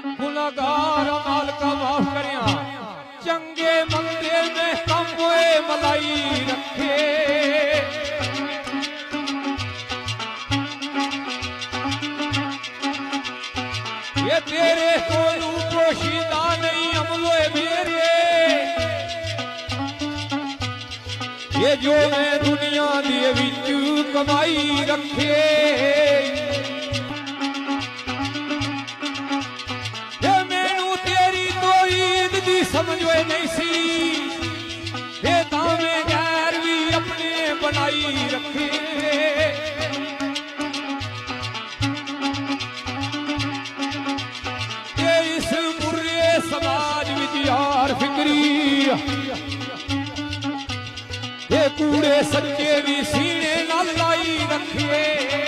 गुनाहगार मालिका माफ करिया चंगे मंदे में कम होए मलाई रखे ये तेरे कोलू पोशीदा नहीं अमलोए मेरे ये जो मैं दुनिया दे विच कमाई रखे ये मैनू तेरी तो ईद दी समझो नहीं सी ये तावे गैर भी अपने बनाई रखे ये इस बुरे समाज विच यार फिक्री ये कूड़े सच्चे भी सीने नाल लाई रखे